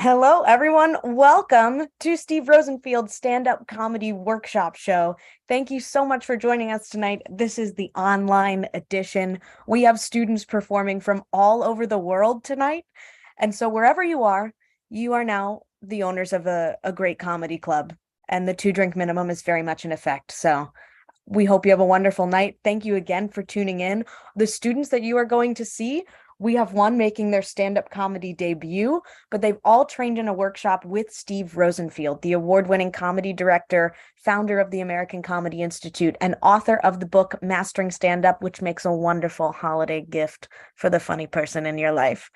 Hello, everyone. Welcome to Steve Rosenfield's stand-up comedy workshop show. Thank you so much for joining us tonight. This is the online edition. We have students performing from all over the world tonight. And so wherever you are now the owners of a great comedy club. And the 2-drink minimum is very much in effect. So we hope you have a wonderful night. Thank you again for tuning in. The students that you are going to see, we have one making their stand-up comedy debut, but they've all trained in a workshop with Steve Rosenfield, the award-winning comedy director, founder of the American Comedy Institute, and author of the book Mastering Stand-Up, which makes a wonderful holiday gift for the funny person in your life.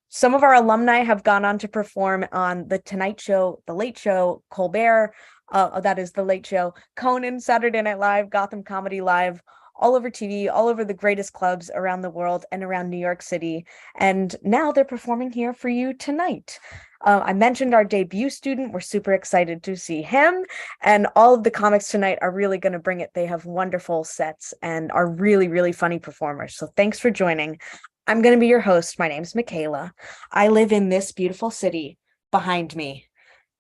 Some of our alumni have gone on to perform on The Tonight Show, The Late Show, Colbert, that is The Late Show, Conan, Saturday Night Live, Gotham Comedy Live, all over TV, all over the greatest clubs around the world and around New York City. And now they're performing here for you tonight. I mentioned our debut student. We're super excited to see him. And all of the comics tonight are really going to bring it. They have wonderful sets and are really, really funny performers. So thanks for joining. I'm going to be your host. My name's Michaela. I live in this beautiful city behind me.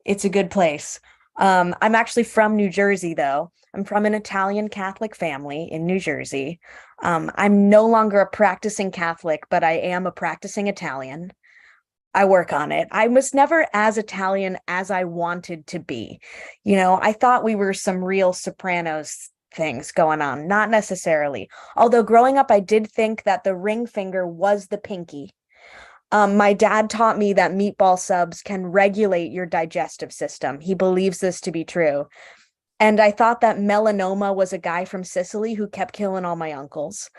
It's a good place. I'm actually from New Jersey, though. I'm from an Italian Catholic family in New Jersey. I'm no longer a practicing Catholic, but I am a practicing Italian. I work on it. I was never as Italian as I wanted to be. I thought we were some real Sopranos things going on, not necessarily. Although growing up, I did think that the ring finger was the pinky. My dad taught me that meatball subs can regulate your digestive system. He believes this to be true. And I thought that melanoma was a guy from Sicily who kept killing all my uncles.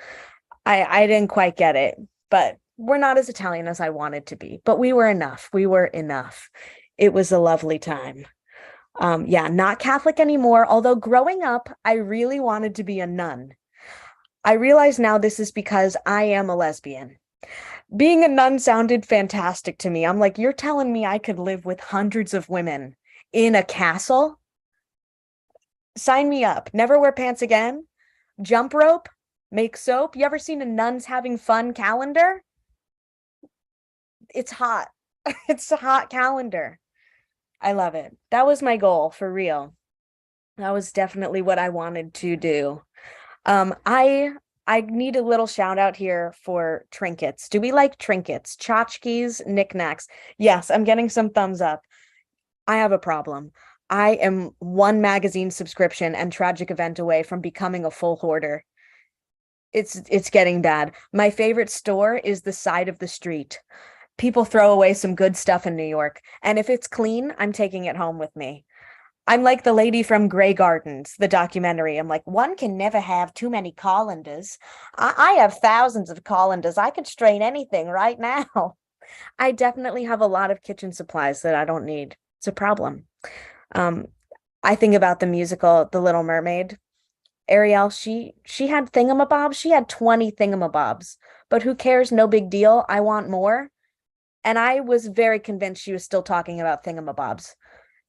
I didn't quite get it, but we're not as Italian as I wanted to be. But we were enough. We were enough. It was a lovely time. Yeah, not Catholic anymore, although growing up, I really wanted to be a nun. I realize now this is because I am a lesbian. Being a nun sounded fantastic to me. I'm like, you're telling me I could live with hundreds of women in a castle? Sign me up. Never wear pants again. Jump rope. Make soap. You ever seen a nuns having fun calendar? It's hot. It's a hot calendar. I love it. That was my goal for real. That was definitely what I wanted to do. I need a little shout out here for trinkets. Do we like trinkets? Tchotchkes, knickknacks. Yes, I'm getting some thumbs up. I have a problem. I am one magazine subscription and tragic event away from becoming a full hoarder. It's getting bad. My favorite store is the side of the street. People throw away some good stuff in New York, and if it's clean, I'm taking it home with me. I'm like the lady from Grey Gardens, the documentary. I'm like, one can never have too many colanders. I have thousands of colanders. I could strain anything right now. I definitely have a lot of kitchen supplies that I don't need. It's a problem. Um, I think about the musical The Little Mermaid. Ariel, she had thingamabobs. She had 20 thingamabobs. But who cares? No big deal. I want more. And I was very convinced she was still talking about thingamabobs.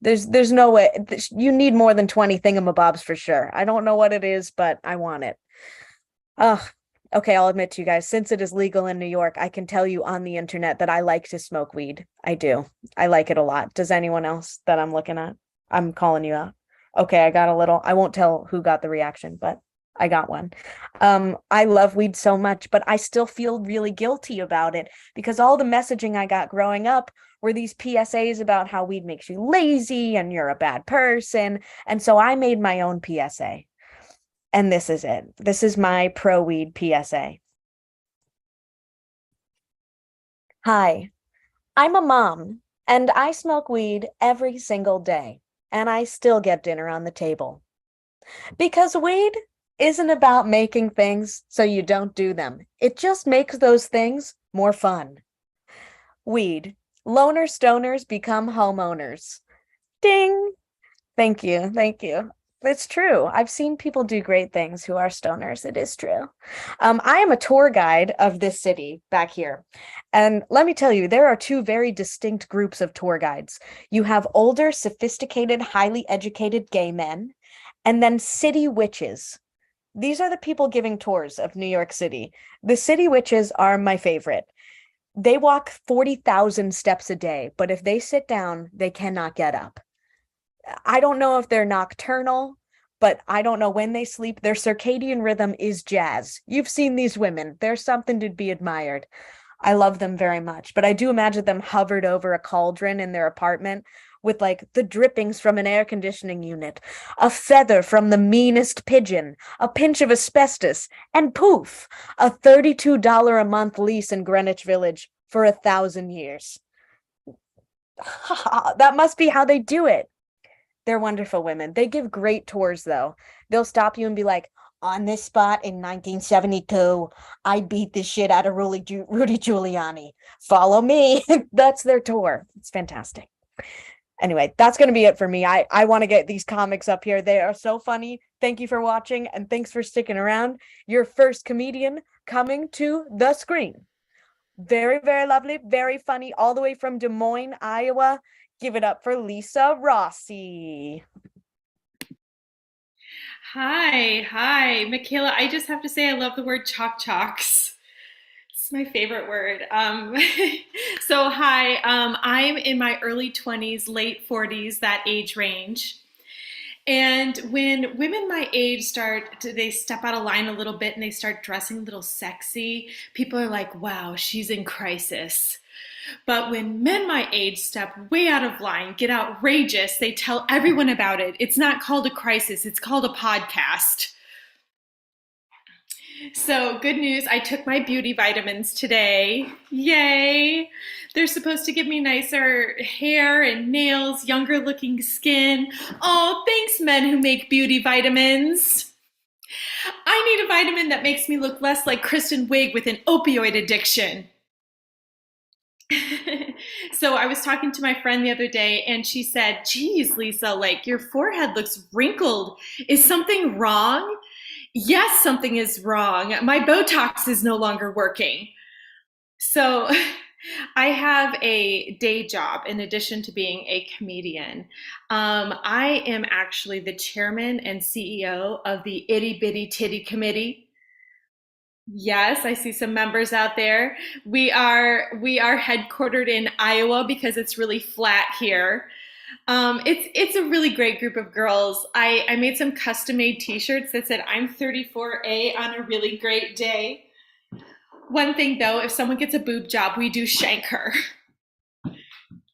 There's no way. You need more than 20 thingamabobs for sure. I don't know what it is, but I want it. Ugh. Okay, I'll admit to you guys, since it is legal in New York, I can tell you on the internet that I like to smoke weed. I do. I like it a lot. Does anyone else that I'm looking at? I'm calling you out. Okay, I got a little. I won't tell who got the reaction, but I got one. I love weed so much, but I still feel really guilty about it because all the messaging I got growing up were these PSAs about how weed makes you lazy and you're a bad person. And so I made my own PSA. And this is it. This is my pro weed PSA. Hi, I'm a mom and I smoke weed every single day, and I still get dinner on the table. Because weed isn't about making things so you don't do them. It just makes those things more fun. Weed. Loner stoners become homeowners. Ding. Thank you. Thank you. It's true. I've seen people do great things who are stoners. It is true. I am a tour guide of this city back here. And let me tell you, there are two very distinct groups of tour guides. You have older, sophisticated, highly educated gay men, and then city witches. These are the people giving tours of New York City. The city witches are my favorite. They walk 40,000 steps a day, but if they sit down, they cannot get up. I don't know if they're nocturnal, but I don't know when they sleep. Their circadian rhythm is jazz. You've seen these women. There's something to be admired. I love them very much, but I do imagine them hovered over a cauldron in their apartment with like the drippings from an air conditioning unit, a feather from the meanest pigeon, a pinch of asbestos, and poof, a $32 a month lease in Greenwich Village for 1,000 years. That must be how they do it. They're wonderful women. They give great tours, though. They'll stop you and be like, on this spot in 1972, I beat the shit out of Rudy Giuliani. Follow me. That's their tour. It's fantastic. Anyway, that's going to be it for me. I want to get these comics up here. They are so funny. Thank you for watching, and thanks for sticking around. Your first comedian coming to the screen. Very, very lovely, very funny, all the way from Des Moines, Iowa. Give it up for Lisa Rossi. Hi, Michaela. I just have to say I love the word chalk chalks. It's my favorite word. So hi, I'm in my early 20s, late 40s, that age range. And when women my age they step out of line a little bit and they start dressing a little sexy, people are like, wow, she's in crisis. But when men my age step way out of line, get outrageous, they tell everyone about it. It's not called a crisis, it's called a podcast. So, good news, I took my beauty vitamins today. Yay! They're supposed to give me nicer hair and nails, younger looking skin. Oh, thanks, men who make beauty vitamins. I need a vitamin that makes me look less like Kristen Wiig with an opioid addiction. So I was talking to my friend the other day and she said, geez, Lisa, like your forehead looks wrinkled. Is something wrong? Yes, something is wrong. My Botox is no longer working. So I have a day job in addition to being a comedian. I am actually the chairman and CEO of the Itty Bitty Titty Committee. Yes, I see some members out there. We are headquartered in Iowa because it's really flat here. It's a really great group of girls. I made some custom made T-shirts that said I'm 34A on a really great day. One thing though, if someone gets a boob job, we do shank her.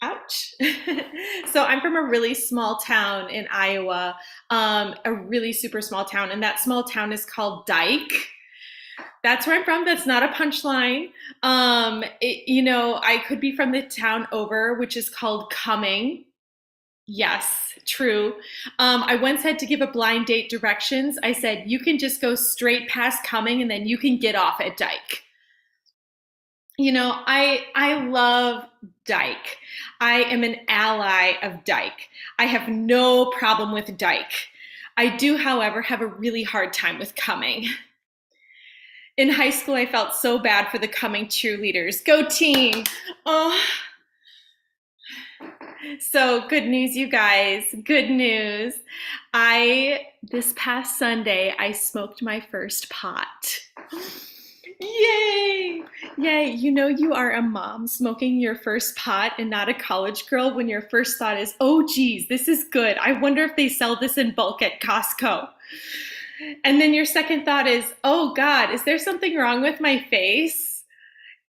Ouch. So I'm from a really small town in Iowa, a really super small town, and that small town is called Dyke. That's where I'm from. That's not a punchline. I could be from the town over, which is called Cumming. Yes, true. I once had to give a blind date directions. I said, you can just go straight past Cumming and then you can get off at Dyke. I love Dyke. I am an ally of Dyke. I have no problem with Dyke. I do, however, have a really hard time with Cumming. In high school, I felt so bad for the Cumming cheerleaders. Go team! Oh. So good news, you guys. Good news. This past Sunday, I smoked my first pot. Yay! Yay. You are a mom smoking your first pot and not a college girl when your first thought is, oh, geez, this is good. I wonder if they sell this in bulk at Costco. And then your second thought is, oh God, is there something wrong with my face?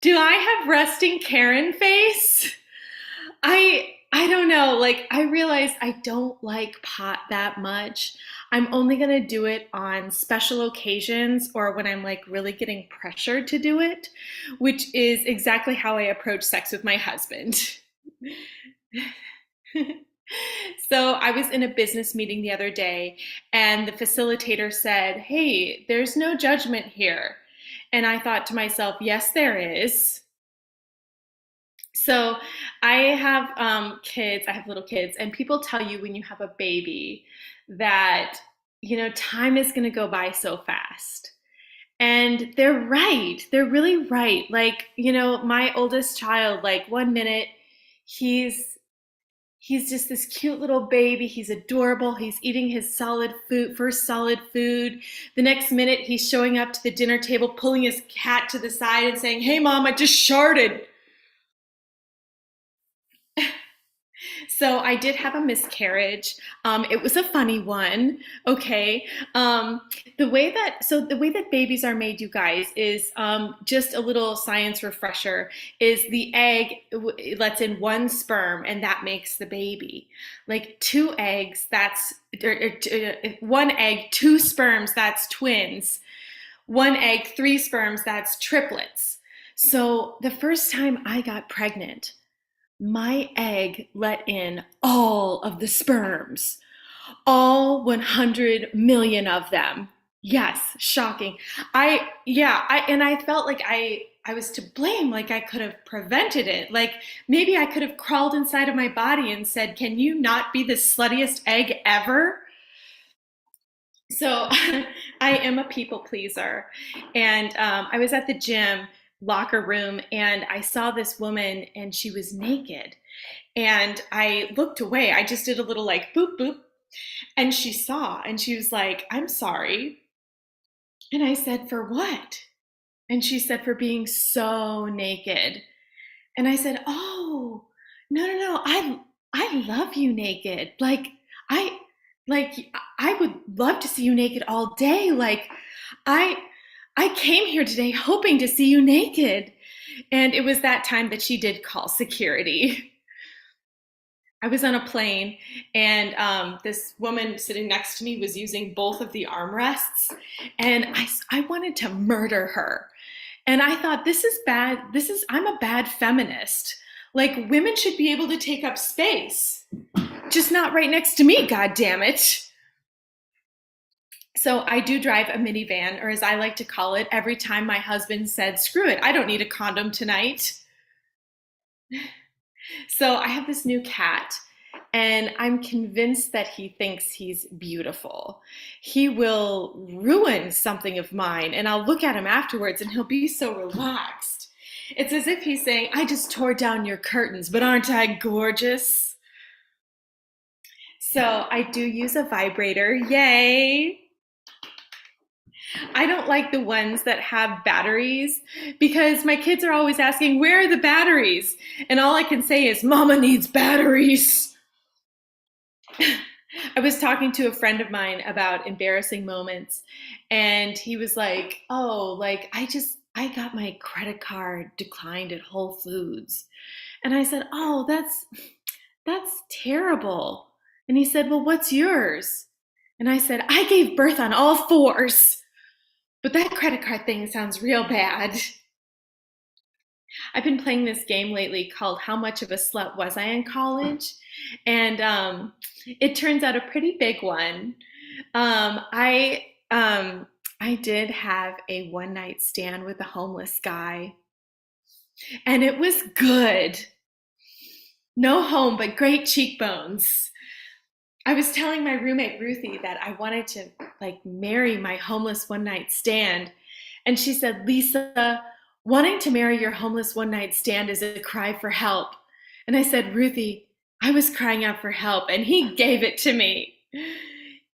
Do I have resting Karen face? I don't know. Like, I realize I don't like pot that much. I'm only going to do it on special occasions or when I'm like really getting pressured to do it, which is exactly how I approach sex with my husband. So I was in a business meeting the other day and the facilitator said, hey, there's no judgment here. And I thought to myself, yes, there is. So I have kids, I have little kids, and people tell you when you have a baby that, time is going to go by so fast. And they're right. They're really right. Like, my oldest child, like 1 minute, he's just this cute little baby. He's adorable. He's eating his first solid food. The next minute, he's showing up to the dinner table, pulling his cat to the side and saying, hey, Mom, I just sharted. So I did have a miscarriage. It was a funny one. Okay. The way that babies are made, you guys, is just a little science refresher. Is the egg lets in one sperm, and that makes the baby. Like two eggs, that's one egg, two sperms, that's twins. One egg, three sperms, that's triplets. So the first time I got pregnant, my egg let in all of the sperms, all 100 million of them. Yes, shocking. I felt like I was to blame, like I could have prevented it. Like maybe I could have crawled inside of my body and said, "Can you not be the sluttiest egg ever?" So I am a people pleaser. And I was at the gym locker room and I saw this woman and she was naked. And I looked away. I just did a little like boop, boop. And she saw and she was like, "I'm sorry." And I said, "For what?" And she said, "For being so naked." And I said, "Oh, no, no, no. I love you naked. I I would love to see you naked all day. I I came here today hoping to see you naked." And it was that time that she did call security. I was on a plane, and this woman sitting next to me was using both of the armrests, and I wanted to murder her. And I thought, this is bad. I'm a bad feminist. Like, women should be able to take up space, just not right next to me, God damn it. So I do drive a minivan, or as I like to call it, every time my husband said, "Screw it, I don't need a condom tonight." So I have this new cat, and I'm convinced that he thinks he's beautiful. He will ruin something of mine, and I'll look at him afterwards, and he'll be so relaxed. It's as if he's saying, "I just tore down your curtains, but aren't I gorgeous?" So I do use a vibrator. Yay! I don't like the ones that have batteries because my kids are always asking, "Where are the batteries?" And all I can say is, "Mama needs batteries." I was talking to a friend of mine about embarrassing moments, and he was like, "Oh, like I got my credit card declined at Whole Foods." And I said, "Oh, that's terrible." And he said, "Well, what's yours?" And I said, "I gave birth on all fours." But that credit card thing sounds real bad. I've been playing this game lately called How Much of a Slut Was I in College? And it turns out a pretty big one. Um, I I did have a one night stand with a homeless guy, and it was good. No home, but great cheekbones. I was telling my roommate Ruthie that I wanted to like marry my homeless one night stand. And she said, "Lisa, wanting to marry your homeless one night stand is a cry for help." And I said, "Ruthie, I was crying out for help and he gave it to me."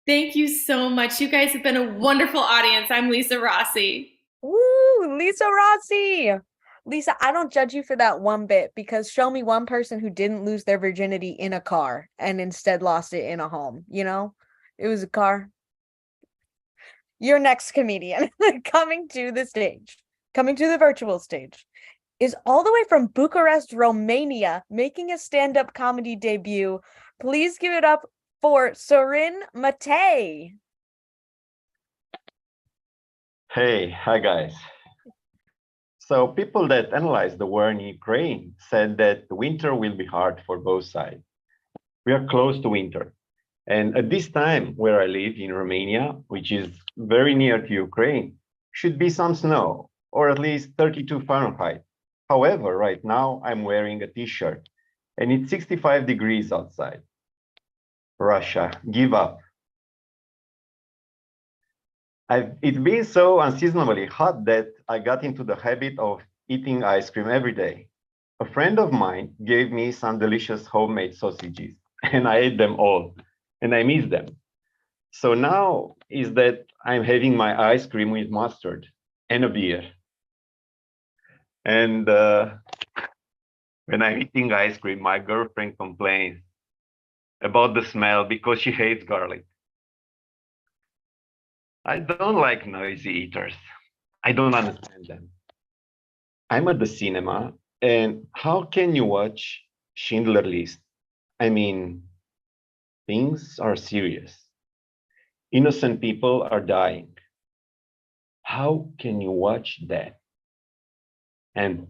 Thank you so much. You guys have been a wonderful audience. I'm Lisa Rossi. Woo, Lisa Rossi. Lisa, I don't judge you for that one bit because show me one person who didn't lose their virginity in a car and instead lost it in a home, you know? It was a car. Your next comedian coming to the stage, coming to the virtual stage, is all the way from Bucharest, Romania, making a stand-up comedy debut. Please give it up for Sorin Matei. Hey, hi guys. So people that analyze the war in Ukraine said that the winter will be hard for both sides. We are close to winter. And at this time where I live in Romania, which is very near to Ukraine, should be some snow, or at least 32 Fahrenheit. However, right now I'm wearing a t-shirt and it's 65 degrees outside. Russia, give up. It's been so unseasonably hot that I got into the habit of eating ice cream every day. A friend of mine gave me some delicious homemade sausages, and I ate them all, and I miss them. So now is that I'm having my ice cream with mustard and a beer. And when I'm eating ice cream, my girlfriend complains, about the smell because she hates garlic. I don't like noisy eaters. I don't understand them. I'm at the cinema, and how can you watch Schindler List? I mean, things are serious. Innocent people are dying. How can you watch that? And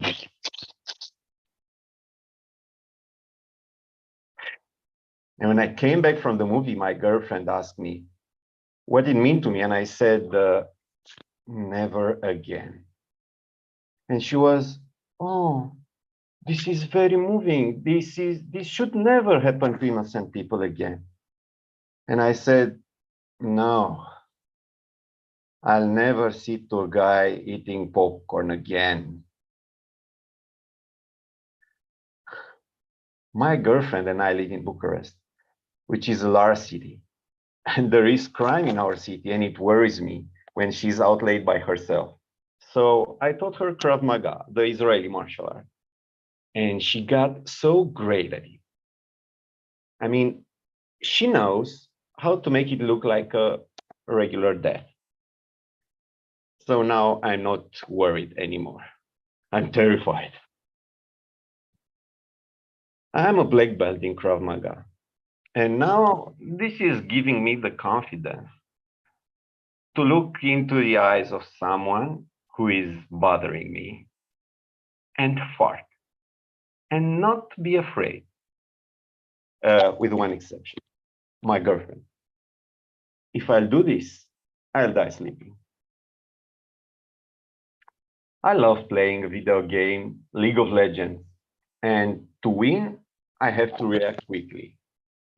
when I came back from the movie, my girlfriend asked me what it mean to me, and I said, never again. And she was, oh, this is very moving. This should never happen to innocent people again. And I said, no, I'll never sit to a guy eating popcorn again. My girlfriend and I live in Bucharest, which is a large city. And there is crime in our city, and it worries me when she's out late by herself. So I taught her Krav Maga, the Israeli martial art, and she got so great at it. I mean, she knows how to make it look like a regular death. So now I'm not worried anymore. I'm terrified. I'm a black belt in Krav Maga. And now this is giving me the confidence to look into the eyes of someone who is bothering me and fart and not be afraid, with one exception, my girlfriend. If I'll do this, I'll die sleeping. I love playing a video game, League of Legends, and to win, I have to react quickly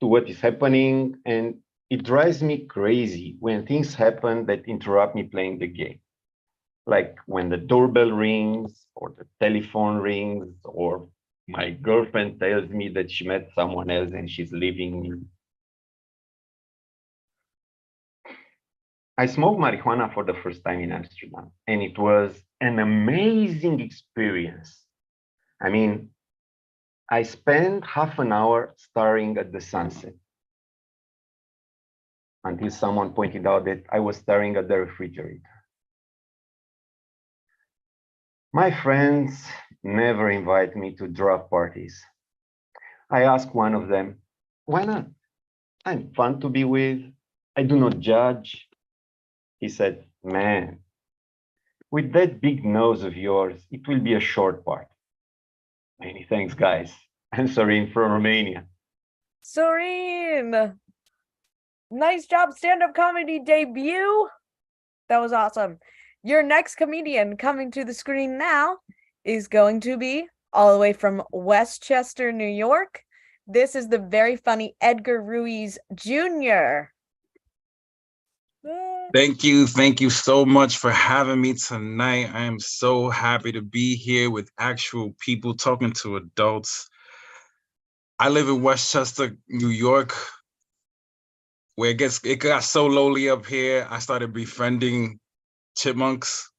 to what is happening, and it drives me crazy when things happen that interrupt me playing the game. Like when the doorbell rings, or the telephone rings, or my girlfriend tells me that she met someone else and she's leaving me. I smoked marijuana for the first time in Amsterdam, and it was an amazing experience. I mean, I spent half an hour staring at the sunset until someone pointed out that I was staring at the refrigerator. My friends never invite me to draft parties. I ask one of them, why not? I'm fun to be with. I do not judge. He said, man, with that big nose of yours, it will be a short part. Many thanks, guys. I'm Sorin from Romania. Sorin, nice job, stand-up comedy debut. That was awesome. Your next comedian coming to the screen now is going to be all the way from Westchester, New York. This is the very funny Edgar Ruiz Jr. Thank you so much for having me tonight. I am so happy to be here with actual people talking to adults. I live in Westchester, New York, where it got so lowly up here. I started befriending chipmunks.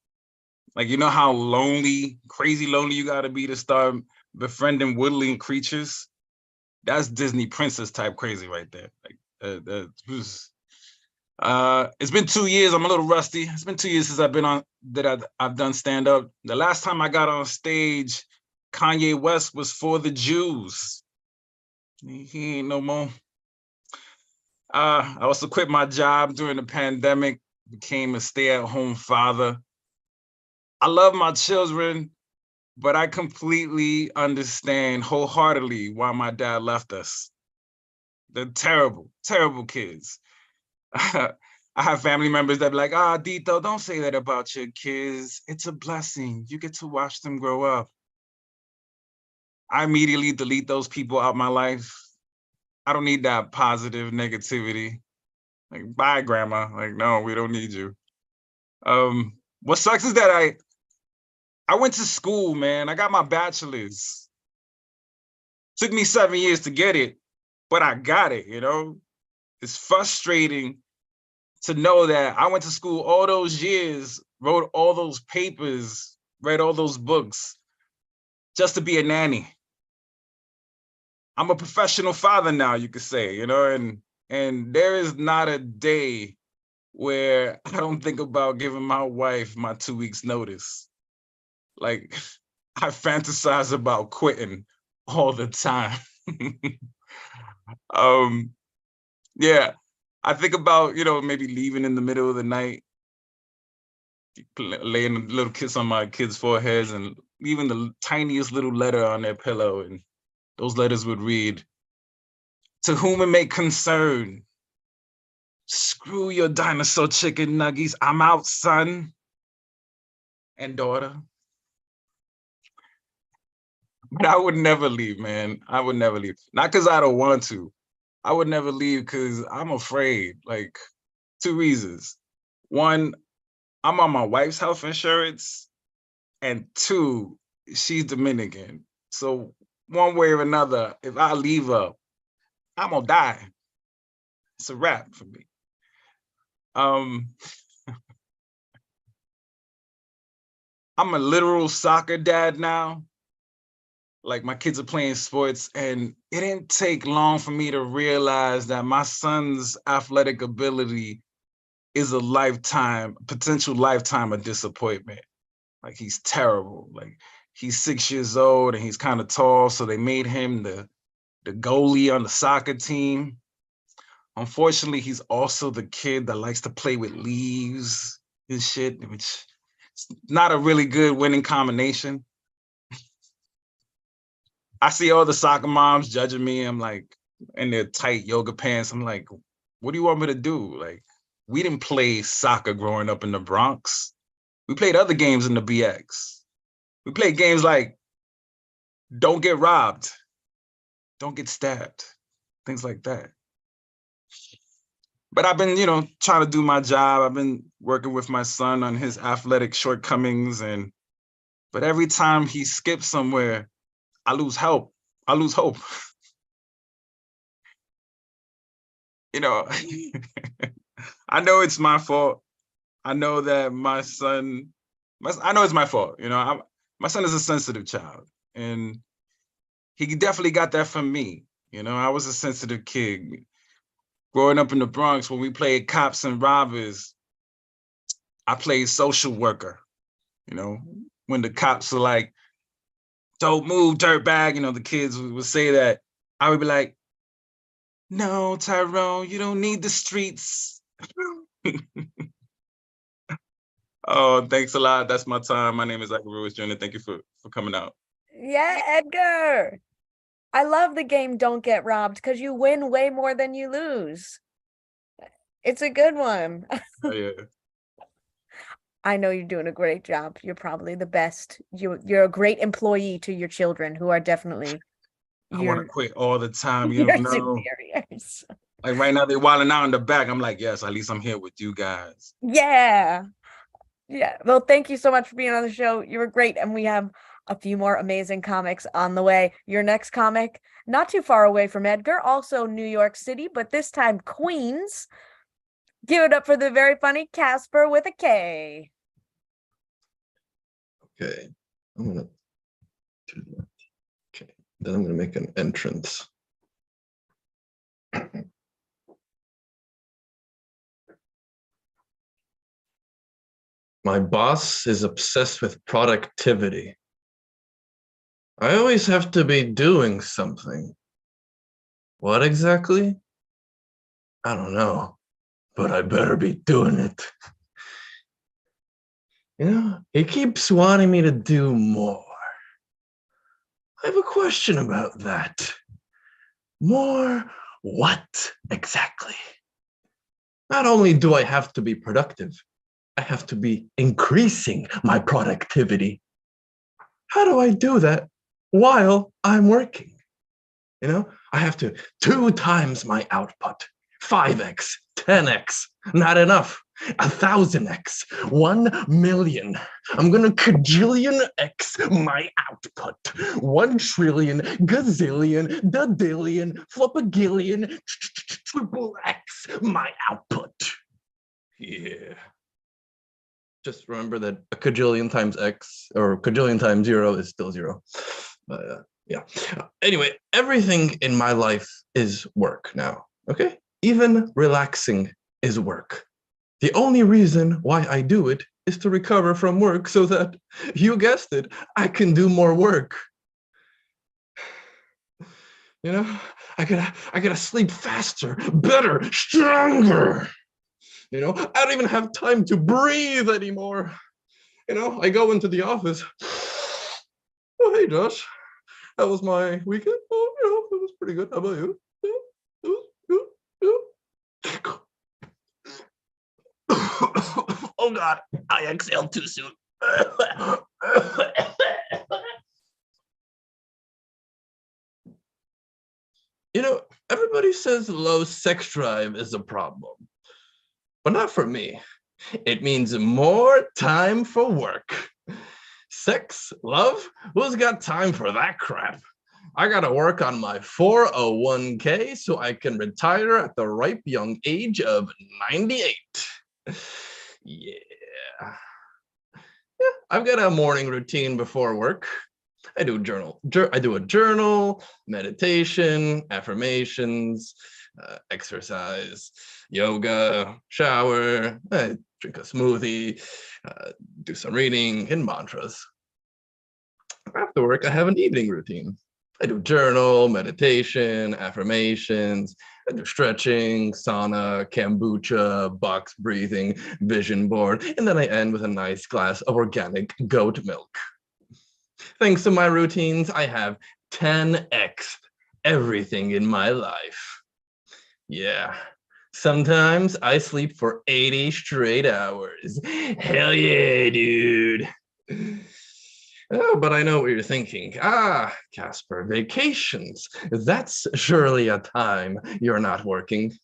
Like, you know how lonely, crazy lonely you gotta be to start befriending woodland creatures? That's Disney princess type crazy right there. Like, it's been 2 years. I'm a little rusty. It's been 2 years since I've done stand up. The last time I got on stage, Kanye West was for the Jews. He ain't no more. I also quit my job during the pandemic, became a stay-at-home father. I love my children, but I completely understand wholeheartedly why my dad left us. They're terrible, terrible kids. I have family members that be like, Dito, don't say that about your kids. It's a blessing. You get to watch them grow up. I immediately delete those people out my life. I don't need that positive negativity. Like, bye, grandma. Like, no, we don't need you. What sucks is that I went to school, man. I got my bachelor's. Took me 7 years to get it, but I got it, you know? It's frustrating to know that I went to school all those years, wrote all those papers, read all those books, just to be a nanny. I'm a professional father now, you could say, and there is not a day where I don't think about giving my wife my 2 weeks notice. Like, I fantasize about quitting all the time. Yeah, I think about, maybe leaving in the middle of the night, laying a little kiss on my kids' foreheads and leaving the tiniest little letter on their pillow. And those letters would read, "To whom it may concern, screw your dinosaur chicken nuggies. I'm out, son and daughter." But I would never leave, man. I would never leave. Not because I don't want to. I would never leave because I'm afraid. Like, 2 reasons. One, I'm on my wife's health insurance, and 2, she's Dominican. So one way or another, if I leave her, I'm gonna die. It's a wrap for me. I'm a literal soccer dad now. Like, my kids are playing sports, and it didn't take long for me to realize that my son's athletic ability is a potential lifetime of disappointment. Like, he's terrible. Like, he's 6 years old and he's kind of tall, so they made him the goalie on the soccer team. Unfortunately, he's also the kid that likes to play with leaves and shit, which is not a really good winning combination. I see all the soccer moms judging me. I'm like, in their tight yoga pants. I'm like, what do you want me to do? Like, we didn't play soccer growing up in the Bronx. We played other games in the BX. We played games like don't get robbed, don't get stabbed, things like that. But I've been, trying to do my job. I've been working with my son on his athletic shortcomings, but every time he skips somewhere, I lose hope. I know it's my fault. I know that I know it's my fault. My son is a sensitive child, and he definitely got that from me. I was a sensitive kid. Growing up in the Bronx, when we played cops and robbers, I played social worker. When the cops were like, "Don't move, dirtbag," the kids would say that. I would be like, "No, Tyrone, you don't need the streets." Oh, thanks a lot. That's my time. My name is Edgar Ruiz Jr. Thank you for coming out. Yeah, Edgar. I love the game Don't Get Robbed because you win way more than you lose. It's a good one. Oh, yeah. I know you're doing a great job. You're probably the best. You're a great employee to your children, who are definitely I want to quit all the time. your You don't know. superiors. Like, right now, they're wilding out in the back. I'm like, yes, at least I'm here with you guys. Yeah. Yeah. Well, thank you so much for being on the show. You were great. And we have a few more amazing comics on the way. Your next comic, not too far away from Edgar, also New York City, but this time Queens. Give it up for the very funny Casper with a K. Okay, I'm gonna do that. Okay, then I'm gonna make an entrance. My boss is obsessed with productivity. I always have to be doing something. What exactly? I don't know, but I better be doing it. He keeps wanting me to do more. I have a question about that. More what exactly? Not only do I have to be productive, I have to be increasing my productivity. How do I do that while I'm working? I have to 2 times my output, 5x, 10x, not enough, 1,000x, 1 million. I'm gonna cajillion x my output, 1 trillion, gazillion, dadillion, flopagillion, triple x my output. Yeah. Just remember that a cajillion times x or cajillion times 0 is still 0. But Yeah. Anyway, everything in my life is work now. Okay? Even relaxing is work. The only reason why I do it is to recover from work so that, you guessed it, I can do more work. You know, I gotta sleep faster, better, stronger. You know, I don't even have time to breathe anymore. You know, I go into the office. Oh, hey, Josh. How was my weekend? Oh, you know, it was pretty good. How about you? Yeah, it was good. Yeah. Oh God, I exhaled too soon. You know, everybody says low sex drive is a problem, but not for me. It means more time for work. Sex, love, who's got time for that crap? I gotta work on my 401k so I can retire at the ripe young age of 98. Yeah. Yeah, I've got a morning routine before work. I do a journal, meditation, affirmations, exercise, yoga, shower, I drink a smoothie, do some reading and mantras. After work, I have an evening routine. I do journal, meditation, affirmations. I do stretching, sauna, kombucha, box breathing, vision board, and then I end with a nice glass of organic goat milk. Thanks to my routines, I have 10x everything in my life. Yeah. Sometimes I sleep for 80 straight hours. Hell yeah, dude. Oh, but I know what you're thinking. Ah, Casper, vacations. That's surely a time you're not working.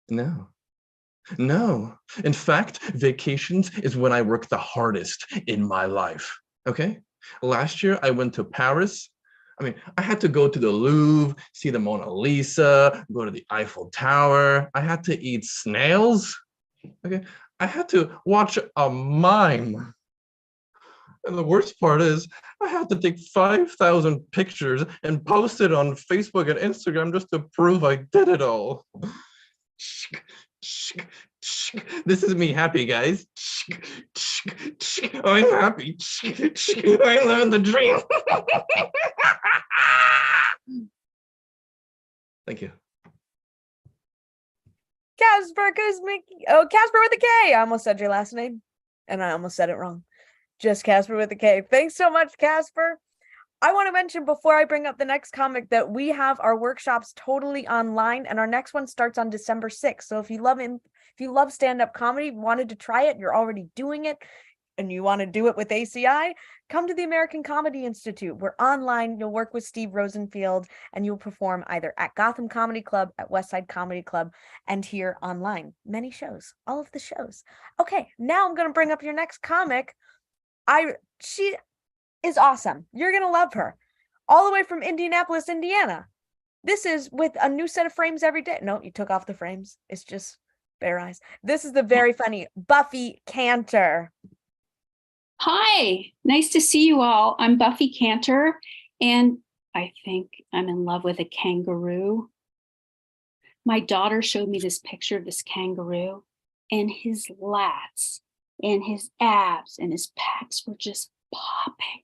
No. No. In fact, vacations is when I work the hardest in my life. Okay? Last year, I went to Paris. I mean, I had to go to the Louvre, see the Mona Lisa, go to the Eiffel Tower. I had to eat snails. Okay? I had to watch a mime. And the worst part is, I had to take 5,000 pictures and post it on Facebook and Instagram just to prove I did it all. This is me happy, guys. I'm happy. I learned the dream. Thank you. Casper Kuzmik. Oh, Casper with a K. I almost said your last name, and I almost said it wrong. Just Casper with a K. Thanks so much, Casper. I want to mention before I bring up the next comic that we have our workshops totally online, and our next one starts on December 6th. So if you love stand-up comedy, wanted to try it, you're already doing it, and you want to do it with ACI, come to the American Comedy Institute. We're online. You'll work with Steve Rosenfield, and you'll perform either at Gotham Comedy Club, at Westside Comedy Club, and here online. Many shows, all of the shows. Okay, now I'm going to bring up your next comic. She is awesome. You're going to love her. All the way from Indianapolis, Indiana. This is with a new set of frames every day. No, you took off the frames. It's just bare eyes. This is the very funny Buffy Cantor. Hi, nice to see you all. I'm Buffy Cantor, and I think I'm in love with a kangaroo. My daughter showed me this picture of this kangaroo, and his lats and his abs and his pecs were just popping.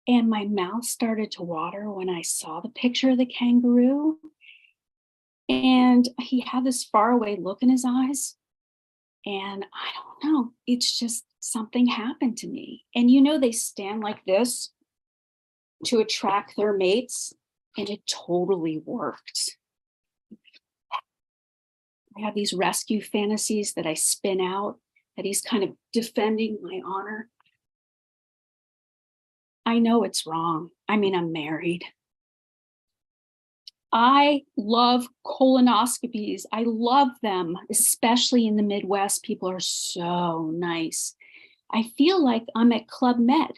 And my mouth started to water when I saw the picture of the kangaroo. And he had this faraway look in his eyes. And I don't know, it's just something happened to me. And you know, they stand like this to attract their mates, and it totally worked. I have these rescue fantasies that I spin out, that he's kind of defending my honor. I know it's wrong. I mean, I'm married. I love colonoscopies. I love them, especially in the Midwest. People are so nice. I feel like I'm at Club Med.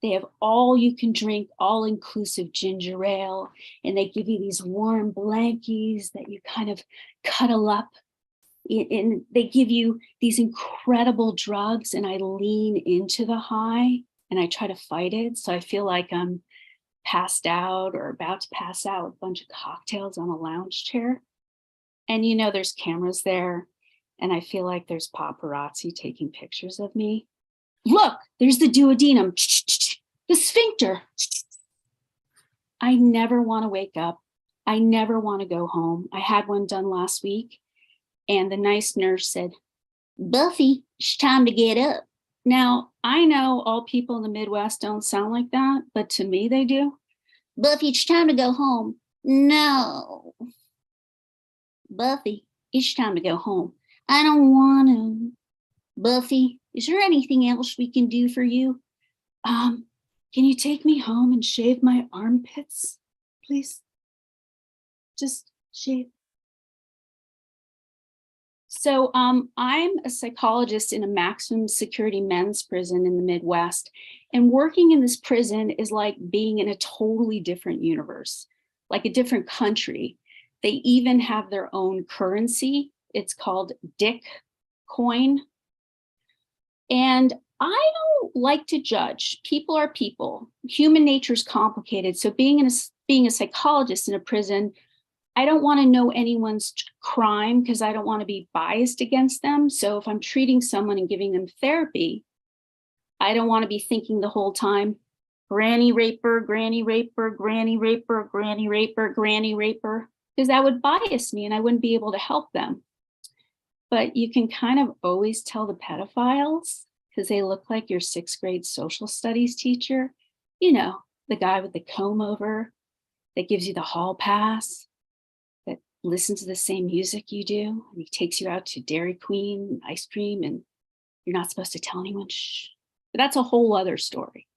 They have all you can drink, all inclusive ginger ale, and they give you these warm blankies that you kind of cuddle up. And they give you these incredible drugs, and I lean into the high, and I try to fight it. So I feel like I'm passed out or about to pass out with a bunch of cocktails on a lounge chair. And there's cameras there, and I feel like there's paparazzi taking pictures of me. Look, there's the duodenum, the sphincter. I never want to wake up. I never want to go home. I had one done last week, and the nice nurse said, Buffy, it's time to get up. Now, I know all people in the Midwest don't sound like that, but to me they do. Buffy, it's time to go home. No. Buffy, it's time to go home. I don't want to. Buffy, is there anything else we can do for you? Can you take me home and shave my armpits, please? Just shave. So I'm a psychologist in a maximum security men's prison in the Midwest. And working in this prison is like being in a totally different universe, like a different country. They even have their own currency. It's called Dick Coin. And I don't like to judge. People are people. Human nature is complicated. So being a psychologist in a prison, I don't want to know anyone's crime because I don't want to be biased against them. So if I'm treating someone and giving them therapy, I don't want to be thinking the whole time, granny raper, granny raper, granny raper, granny raper, granny raper, because that would bias me and I wouldn't be able to help them. But you can kind of always tell the pedophiles because they look like your 6th grade social studies teacher. The guy with the comb over that gives you the hall pass, that listens to the same music you do, and he takes you out to Dairy Queen ice cream and you're not supposed to tell anyone, shh. But that's a whole other story.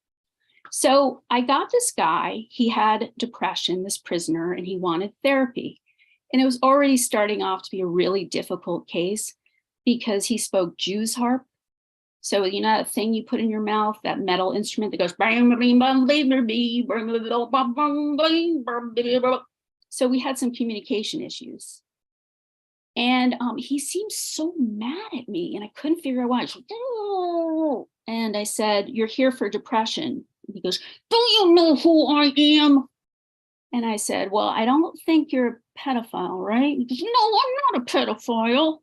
So I got this guy, he had depression, this prisoner, and he wanted therapy. And it was already starting off to be a really difficult case because he spoke Jew's harp. So that thing you put in your mouth, that metal instrument that goes, so we had some communication issues. And he seemed so mad at me and I couldn't figure out why. Like, oh. And I said, you're here for depression. And he goes, do you know who I am? And I said, well, I don't think you're a pedophile, right? He goes, no, I'm not a pedophile.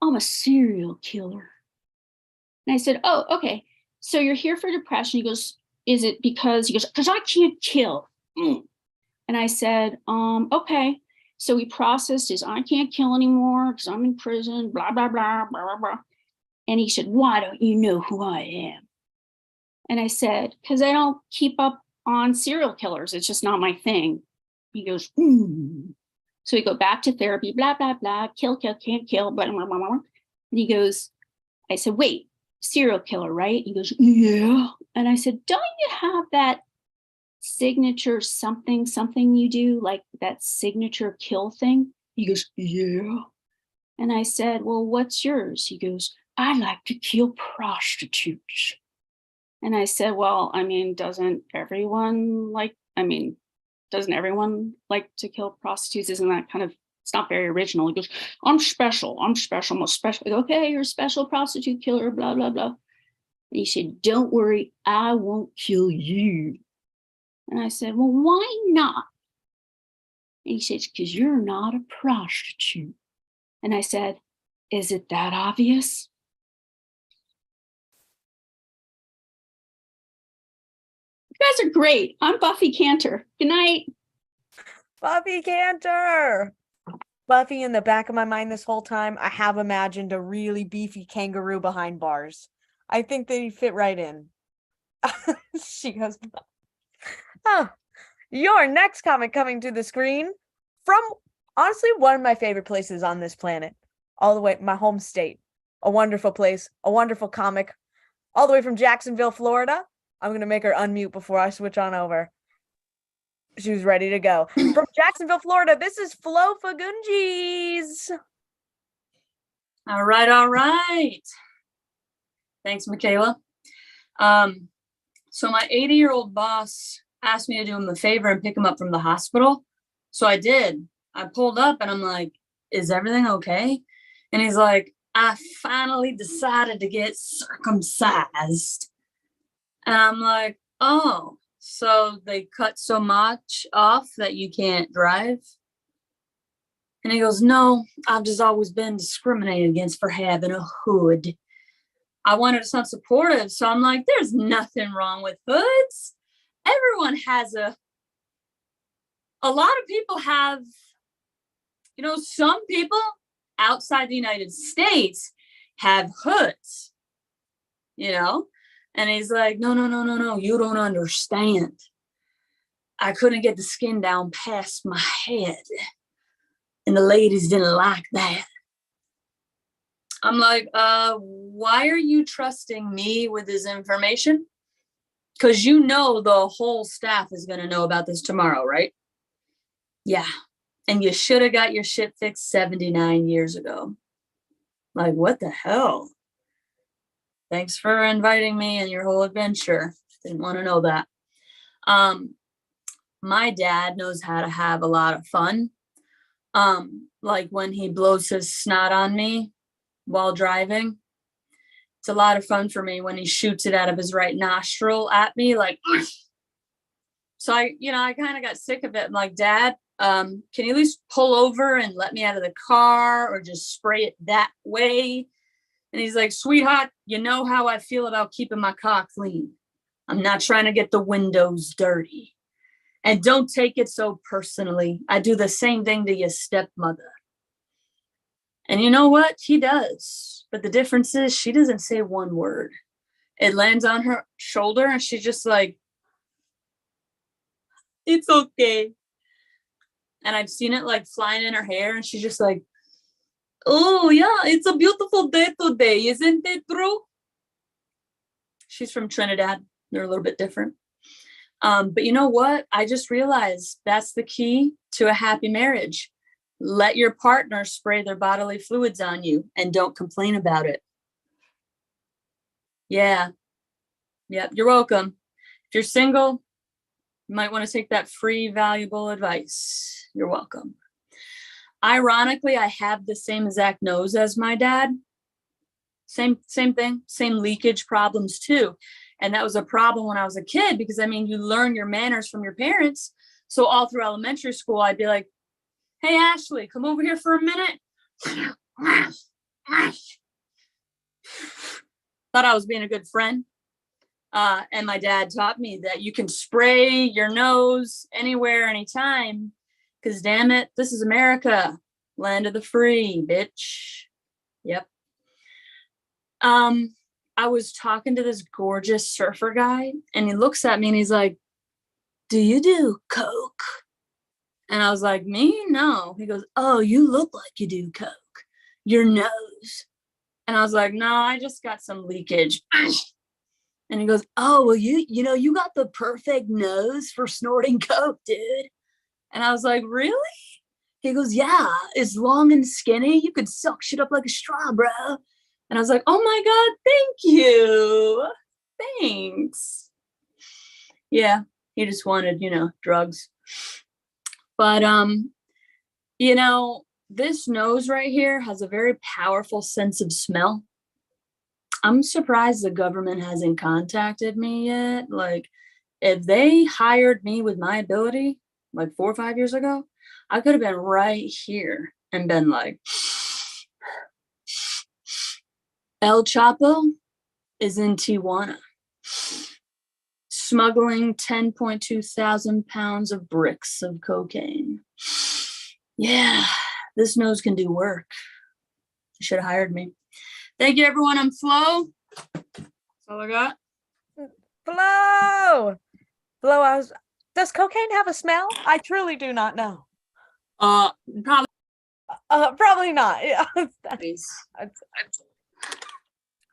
I'm a serial killer. And I said, oh, okay. So you're here for depression. He goes, is it because, he goes, because I can't kill. And I said, okay. So we processed his, I can't kill anymore because I'm in prison, blah, blah, blah, blah, blah, blah. And he said, why don't you know who I am? And I said, because I don't keep up on serial killers. It's just not my thing. He goes, So we go back to therapy, blah, blah, blah, kill, can't kill, blah, blah, blah, blah. And he goes, I said, wait, serial killer, right? He goes, yeah. And I said, don't you have that signature something you do, like that signature kill thing? He goes, yeah. And I said, well, what's yours? He goes, I like to kill prostitutes. And I said, well, I mean, doesn't everyone like to kill prostitutes? Isn't that kind of, it's not very original. He goes, I'm special, I'm special. Okay, you're a special prostitute killer, blah, blah, blah. And he said, don't worry, I won't kill you. And I said, well, why not? And he says, because you're not a prostitute. And I said, is it that obvious? You guys are great. I'm Buffy Cantor. Good night. Buffy Cantor. Buffy, in the back of my mind this whole time, I have imagined a really beefy kangaroo behind bars. I think they fit right in. She goes, oh, your next comic coming to the screen from, honestly, one of my favorite places on this planet. All the way, my home state. A wonderful place, a wonderful comic. All the way from Jacksonville, Florida. I'm going to make her unmute before I switch on over. She was ready to go. From Jacksonville, Florida, this is Flo Fagundes. All right. Thanks, Michaela. So my 80-year-old boss asked me to do him a favor and pick him up from the hospital. So I did. I pulled up and I'm like, is everything okay? And he's like, I finally decided to get circumcised. And I'm like, oh, so they cut so much off that you can't drive? And he goes, no, I've just always been discriminated against for having a hood. I wanted to sound supportive. So I'm like, there's nothing wrong with hoods. Everyone has a lot of people have, some people outside the United States have hoods, And he's like, no, you don't understand. I couldn't get the skin down past my head. And the ladies didn't like that. I'm like, why are you trusting me with this information? Because the whole staff is going to know about this tomorrow, right? Yeah. And you should have got your shit fixed 79 years ago. Like, what the hell? Thanks for inviting me and your whole adventure. Didn't want to know that. My dad knows how to have a lot of fun. Like when he blows his snot on me while driving. It's a lot of fun for me when he shoots it out of his right nostril at me, like. So I kind of got sick of it. I'm like, Dad, can you at least pull over and let me out of the car or just spray it that way? And he's like, sweetheart, you know how I feel about keeping my car clean. I'm not trying to get the windows dirty. And don't take it so personally. I do the same thing to your stepmother. And you know what? He does. But the difference is she doesn't say one word. It lands on her shoulder and she's just like, it's okay. And I've seen it like flying in her hair and she's just like, oh yeah, it's a beautiful day today. Isn't it true? She's from Trinidad. They're a little bit different. But you know what? I just realized that's the key to a happy marriage. Let your partner spray their bodily fluids on you and don't complain about it. Yeah. Yep. You're welcome. If you're single, you might want to take that free, valuable advice. You're welcome. Ironically, I have the same exact nose as my dad. Same thing, same leakage problems too. And that was a problem when I was a kid because, you learn your manners from your parents. So all through elementary school, I'd be like, hey, Ashley, come over here for a minute. Thought I was being a good friend. And my dad taught me that you can spray your nose anywhere, anytime. Because damn it, this is America. Land of the free, bitch. Yep. I was talking to this gorgeous surfer guy and he looks at me and he's like, do you do coke? And I was like, me? No. He goes, oh, you look like you do coke. Your nose. And I was like, no, I just got some leakage. And he goes, oh, well, you got the perfect nose for snorting coke, dude. And I was like, really? He goes, yeah, it's long and skinny. You could suck shit up like a straw, bro. And I was like, oh my God, thank you. Thanks. Yeah, he just wanted, drugs. But, this nose right here has a very powerful sense of smell. I'm surprised the government hasn't contacted me yet. Like, if they hired me with my ability, like 4 or 5 years ago, I could have been right here and been like, El Chapo is in Tijuana, smuggling 10.2 thousand pounds of bricks of cocaine. Yeah, this nose can do work. You should have hired me. Thank you, everyone. I'm Flo. That's all I got. Flo, does cocaine have a smell? I truly do not know. Probably. Probably not. Yeah. Please.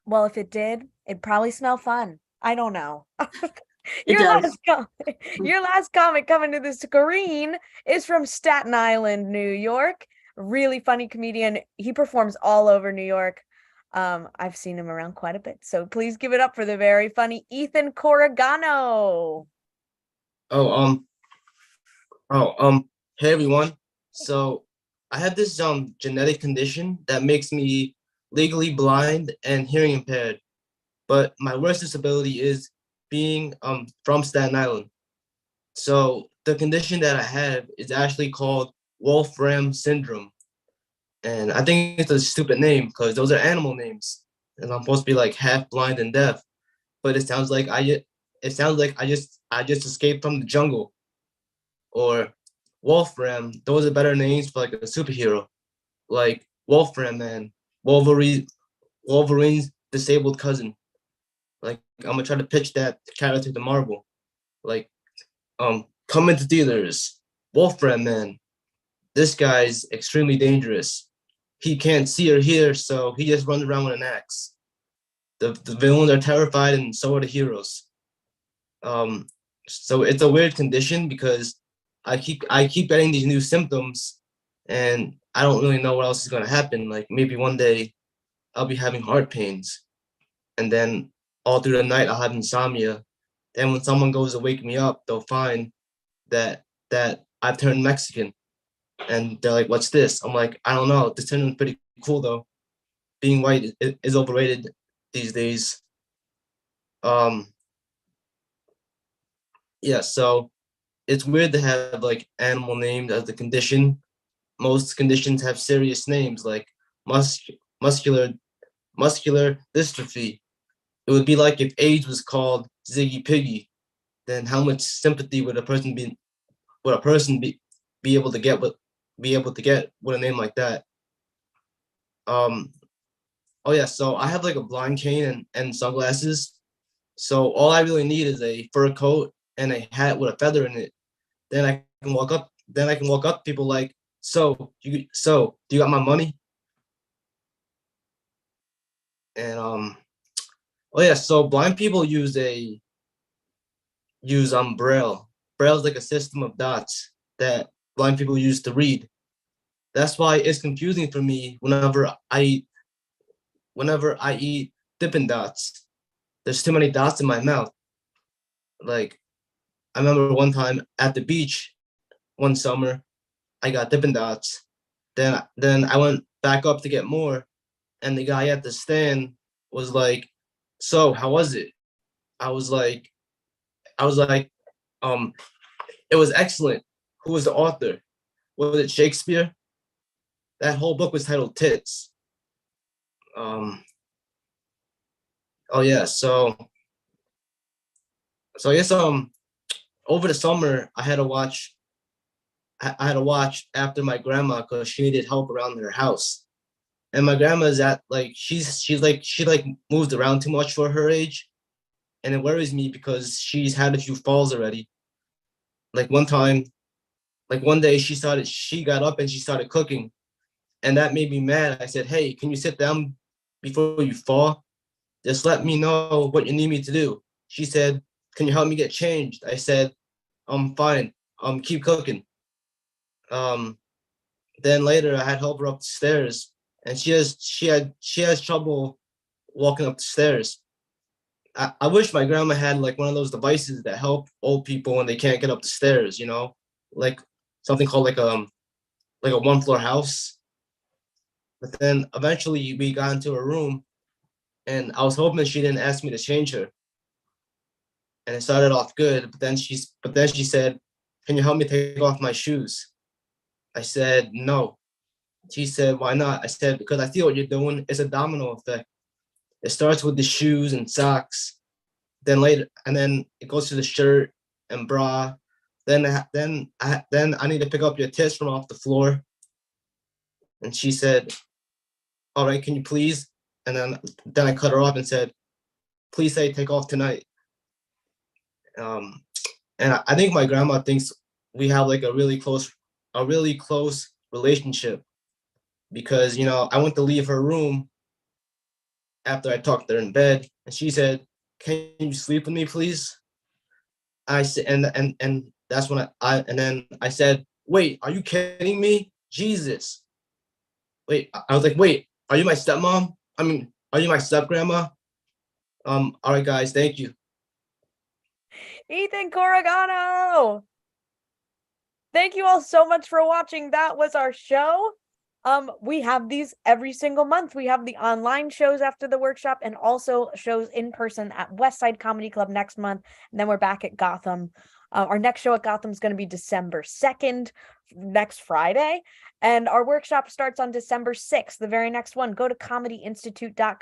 Well, if it did, it'd probably smell fun. I don't know. It does. Your last comment coming to the screen is from Staten Island, New York. Really funny comedian. He performs all over New York. I've seen him around quite a bit. So please give it up for the very funny Ethan Corrigano. Hey everyone. So I have this genetic condition that makes me legally blind and hearing impaired. But my worst disability is being from Staten Island. So the condition that I have is actually called Wolfram syndrome. And I think it's a stupid name because those are animal names. And I'm supposed to be like half blind and deaf. But it sounds like I just escaped from the jungle. Or Wolfram, those are better names for like a superhero. Like Wolfram Man, Wolverine's disabled cousin. Like I'm gonna try to pitch that character to Marvel. Like, come into theaters, Wolfram Man. This guy's extremely dangerous. He can't see or hear, so he just runs around with an axe. The villains are terrified, and so are the heroes. Um, so it's a weird condition because I keep getting these new symptoms, and I don't really know what else is gonna happen. Like maybe one day I'll be having heart pains, and then all through the night I'll have insomnia. Then when someone goes to wake me up, they'll find that I've turned Mexican, and they're like, "What's this?" I'm like, "I don't know. This turned pretty cool though. Being white is overrated these days." Um, yeah, so it's weird to have like animal names as the condition. Most conditions have serious names like mus- muscular muscular dystrophy. It would be like if AIDS was called Ziggy Piggy, then how much sympathy would a person be able to get with a name like that? Um, oh yeah, so I have like a blind cane and sunglasses. So all I really need is a fur coat and a hat with a feather in it. Then I can walk up. Then I can walk up to people like, so do you got my money? And oh yeah, so blind people use Braille. Braille is like a system of dots that blind people use to read. That's why it's confusing for me whenever I eat Dippin' Dots. There's too many dots in my mouth. Like I remember one time at the beach one summer, I got Dippin' Dots. Then I went back up to get more, and the guy at the stand was like, "So how was it?" I was like, I was like, um, "It was excellent." Who was the author? Was it Shakespeare? That whole book was titled Tits. Um, oh yeah, so I guess over the summer I had to watch after my grandma because she needed help around her house. And my grandma's at like she moved around too much for her age, and it worries me because she's had a few falls already. Like one time, like one day she got up and she started cooking, and that made me mad. I said, "Hey, can you sit down before you fall? Just let me know what you need me to do." She said, "Can you help me get changed?" I said, "I'm fine. Keep cooking." Um, then later I had help her up the stairs, and she has trouble walking up the stairs. I wish my grandma had like one of those devices that help old people when they can't get up the stairs, like something called like a one floor house. But then eventually we got into a room, and I was hoping she didn't ask me to change her. And it started off good, but then she said, "Can you help me take off my shoes?" I said, "No." She said, "Why not?" I said, "Because I see what you're doing. It's a domino effect. It starts with the shoes and socks, then it goes to the shirt and bra. Then I need to pick up your tits from off the floor." And she said, "All right, can you please?" And then I cut her off and said, "Please say take off tonight." Um, and I think my grandma thinks we have like a really close relationship because I went to leave her room after I talked to her in bed, and she said, "Can you sleep with me, please?" I said, and that's when and then I said, "Wait, are you kidding me? Jesus!" Wait, I was like, "Wait, are you my stepmom? I mean, are you my step grandma?" All right, guys, thank you. Ethan Corrigano! Thank you all so much for watching. That was our show. We have these every single month. We have the online shows after the workshop and also shows in person at West Side Comedy Club next month. And then we're back at Gotham. Our next show at Gotham is going to be December 2nd, next Friday. And our workshop starts on December 6th, the very next one. Go to comedyinstitute.com.